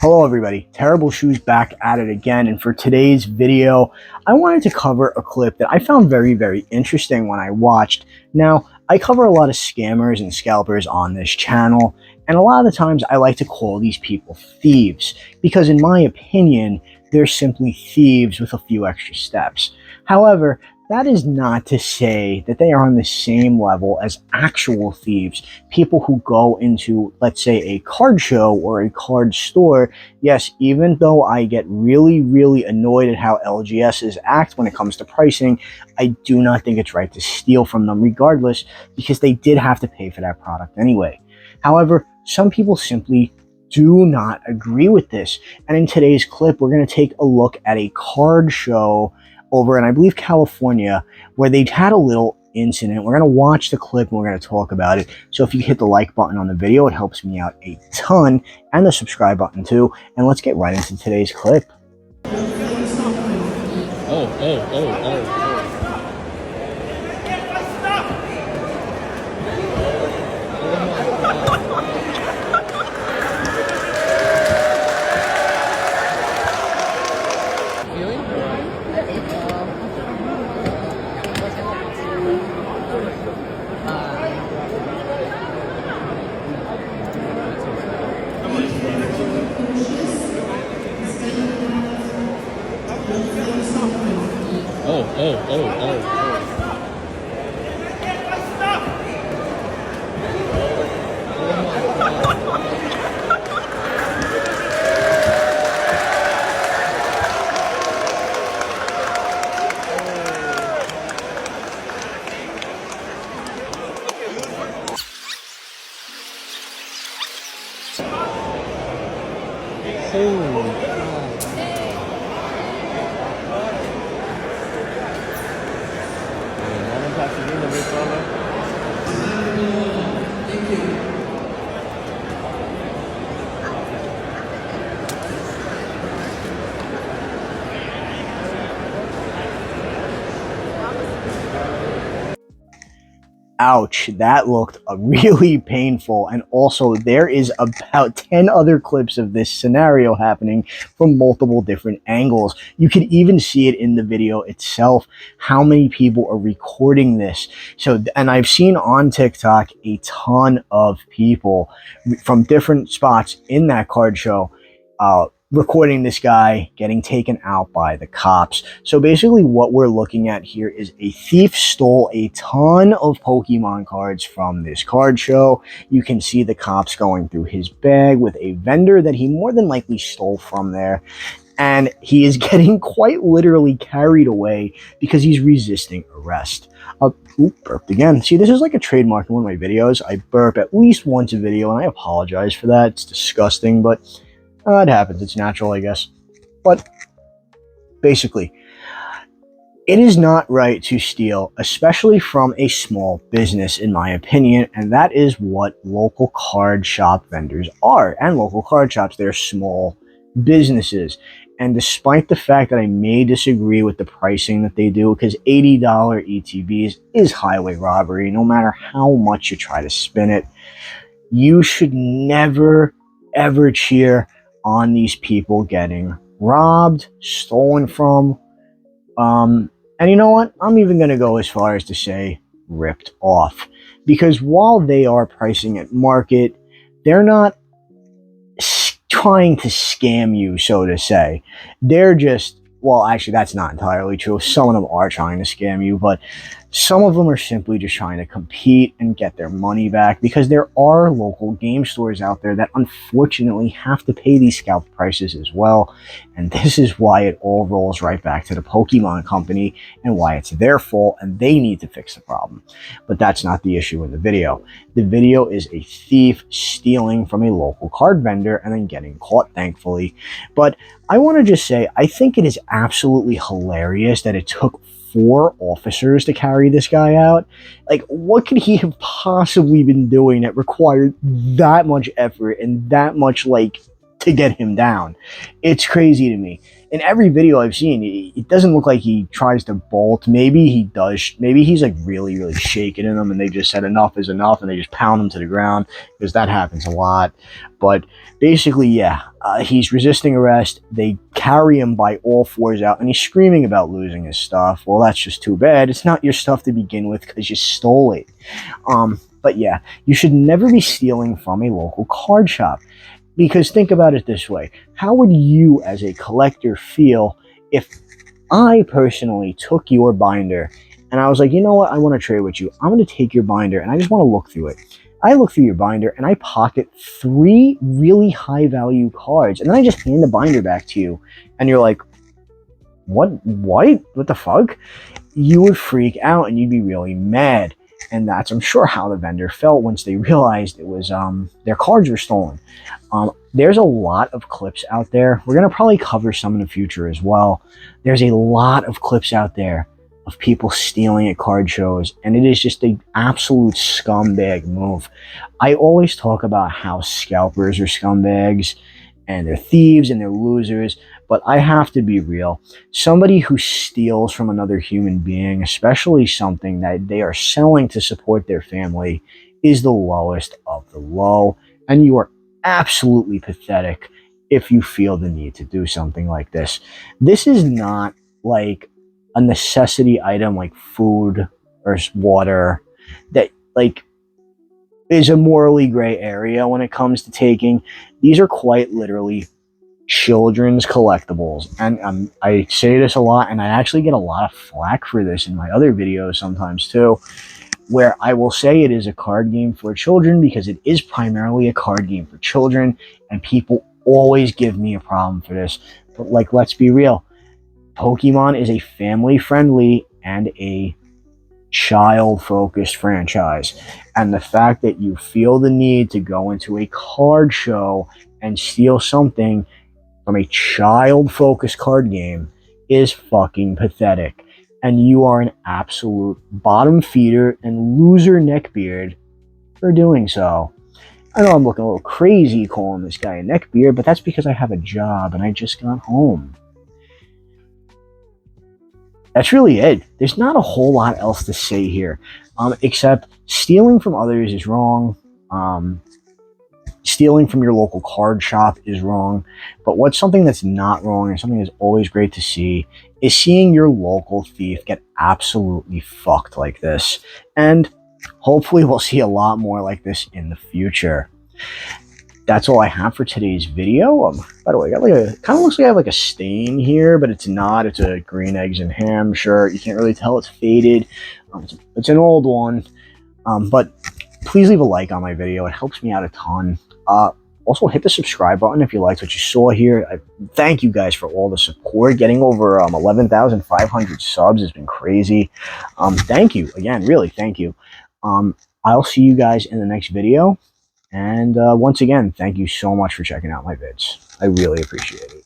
Hello everybody, Terrible Shoes back at it again, and for today's video, I wanted to cover a clip that I found very interesting when I watched. Now, I cover a lot of scammers and scalpers on this channel, and a lot of the times I like to call these people thieves, because in my opinion, they're simply thieves with a few extra steps. However, that is not to say that they are on the same level as actual thieves, people who go into, let's say, a card show or a card store. Yes, even though I get really annoyed at how LGSs act when it comes to pricing, I do not think it's right to steal from them regardless, because they did have to pay for that product anyway. However, some people simply do not agree with this. And in today's clip, we're going to take a look at a card show over in, I believe, California, where they had a little incident. We're going to watch the clip and we're going to talk about it. So if you hit the like button on the video, it helps me out a ton, and the subscribe button too. And let's get right into today's clip. Oh. Oh. Ouch, that looked really painful. And also, there is about 10 other clips of this scenario happening from multiple different angles. You can even see it in the video itself, how many people are recording this. So, and I've seen on TikTok a ton of people from different spots in that card show recording this guy getting taken out by the cops. So basically what we're looking at here is a thief stole a ton of Pokemon cards from this card show. You can see the cops going through his bag with a vendor that he more than likely stole from there. And he is getting quite literally carried away because he's resisting arrest. Burped again. See, this is like a trademark in one of my videos. I burp at least once a video, and I apologize for that. It's disgusting, but it happens. It's natural, I guess. But basically, it is not right to steal, especially from a small business, in my opinion, and that is what local card shop vendors are. And local card shops, they're small businesses. And despite the fact that I may disagree with the pricing that they do, because $80 ETBs is highway robbery, no matter how much you try to spin it, you should never, ever cheer on these people getting robbed, stolen from, and you know what? I'm even going to go as far as to say ripped off. Because while they are pricing at market, they're not trying to scam you, so to say. They're just, well, actually, that's not entirely true. Some of them are trying to scam you, but some of them are simply just trying to compete and get their money back, because there are local game stores out there that unfortunately have to pay these scalp prices as well. And this is why it all rolls right back to the Pokemon company and why it's their fault and they need to fix the problem. But that's not the issue in the video. The video is a thief stealing from a local card vendor and then getting caught, thankfully. But I want to just say, I think it is absolutely hilarious that it took 4 officers to carry this guy out. Like, what could he have possibly been doing that required that much effort and that much, like, to get him down. It's crazy to me. In every video I've seen, it doesn't look like he tries to bolt. Maybe he does. Maybe he's like really, really shaking in them, and they just said enough is enough, and they just pound him to the ground, because that happens a lot. But basically, yeah, he's resisting arrest. They carry him by all fours out, and he's screaming about losing his stuff. Well, that's just too bad. It's not your stuff to begin with because you stole it. But yeah, you should never be stealing from a local card shop. Because think about it this way. How would you as a collector feel if I personally took your binder and I was like, you know what, I want to trade with you. I'm going to take your binder and I just want to look through it. I look through your binder and I pocket 3 really high value cards, and then I just hand the binder back to you and you're like, what the fuck? You would freak out and you'd be really mad. And that's, I'm sure, how the vendor felt once they realized it was their cards were stolen. There's a lot of clips out there. We're going to probably cover some in the future as well. There's a lot of clips out there of people stealing at card shows, and it is just an absolute scumbag move. I always talk about how scalpers are scumbags, and they're thieves, and they're losers, but I have to be real. Somebody who steals from another human being, especially something that they are selling to support their family, is the lowest of the low, and you are absolutely pathetic if you feel the need to do something like this. This is not like a necessity item like food or water that like is a morally gray area when it comes to taking. These are quite literally children's collectibles, and I say this a lot, and I actually get a lot of flack for this in my other videos sometimes too, where I will say it is a card game for children because it is primarily a card game for children, and people always give me a problem for this. But like, let's be real, Pokemon is a family-friendly and a child-focused franchise, and the fact that you feel the need to go into a card show and steal something from a child-focused card game is fucking pathetic. And you are an absolute bottom feeder and loser neckbeard for doing so. I know I'm looking a little crazy calling this guy a neckbeard, but that's because I have a job and I just got home. That's really it. There's not a whole lot else to say here, except stealing from others is wrong. Stealing from your local card shop is wrong. But what's something that's not wrong and something that's always great to see is seeing your local thief get absolutely fucked like this. And hopefully we'll see a lot more like this in the future. That's all I have for today's video. By the way, I got like a, kind of looks like I have like a stain here, but it's not. It's a green eggs and ham shirt. You can't really tell it's faded. It's an old one. But please leave a like on my video. It helps me out a ton. Also, hit the subscribe button if you liked what you saw here. I thank you guys for all the support. Getting over 11,500 subs has been crazy. Thank you. Again, really, thank you. I'll see you guys in the next video. And once again, thank you so much for checking out my vids. I really appreciate it.